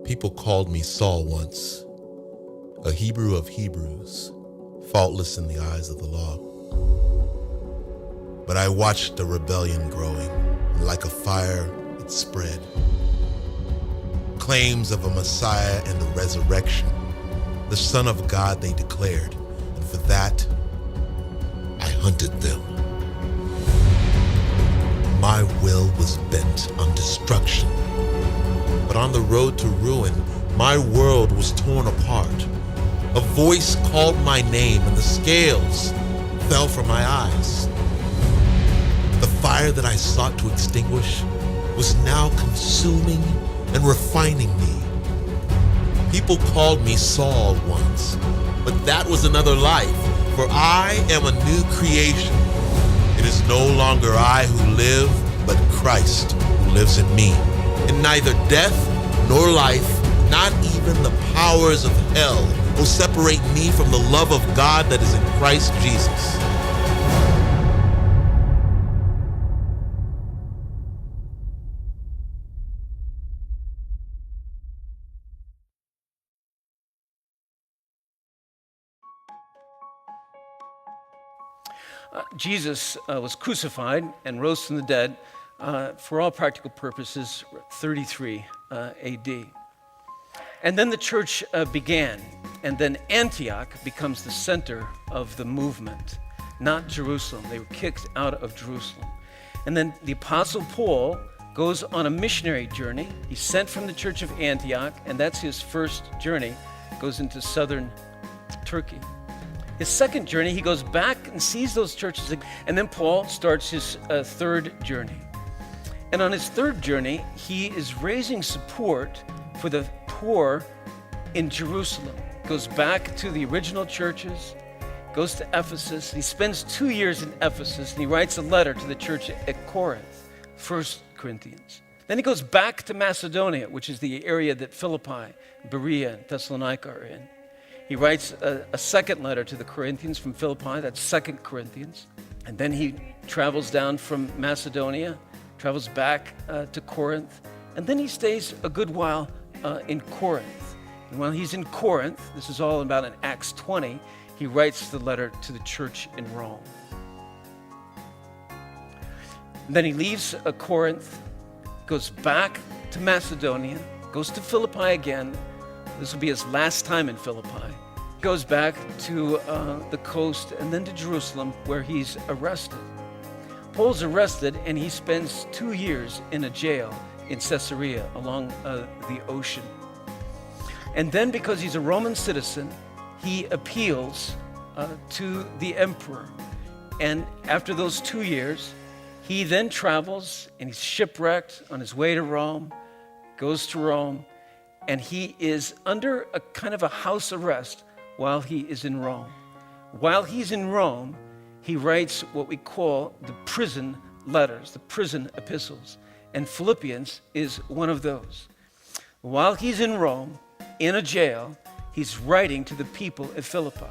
People called me Saul once, a Hebrew of Hebrews, faultless in the eyes of the law. But I watched the rebellion growing, and like a fire it spread. Claims of a Messiah and a resurrection, the Son of God they declared, and for that, I hunted them. My will was bent on destruction, but on the road to ruin, my world was torn apart. A voice called my name and the scales fell from my eyes. The fire that I sought to extinguish was now consuming and refining me. People called me Saul once, but that was another life, for I am a new creation. It is no longer I who live, but Christ who lives in me. And neither death nor life, not even the powers of hell, will separate me from the love of God that is in Christ Jesus. Jesus was crucified and rose from the dead for all practical purposes, 33 AD. And then the church began, and then Antioch becomes the center of the movement, not Jerusalem. They were kicked out of Jerusalem. And then the Apostle Paul goes on a missionary journey. He's sent from the church of Antioch, and that's his first journey, goes into southern Turkey. His second journey, he goes back and sees those churches, and then Paul starts his third journey. And on his third journey, he is raising support for the poor in Jerusalem. Goes back to the original churches, goes to Ephesus. He spends 2 years in Ephesus, and he writes a letter to the church at Corinth, 1 Corinthians. Then he goes back to Macedonia, which is the area that Philippi, Berea, and Thessalonica are in. He writes a second letter to the Corinthians from Philippi, that's 2 Corinthians. And then he travels down from Macedonia, travels back to Corinth, and then he stays a good while in Corinth. And while he's in Corinth, this is all about in Acts 20, he writes the letter to the church in Rome. And then he leaves Corinth, goes back to Macedonia, goes to Philippi again. This will be his last time in Philippi. Goes back to the coast and then to Jerusalem, where he's arrested. Paul's arrested, and he spends 2 years in a jail in Caesarea along the ocean. And then, because he's a Roman citizen, he appeals to the emperor. And after those 2 years, he then travels, and he's shipwrecked on his way to Rome, goes to Rome, and he is under a kind of a house arrest while he is in Rome. While he's in Rome, he writes what we call the prison letters, the prison epistles. And Philippians is one of those. While he's in Rome, in a jail, he's writing to the people at Philippi.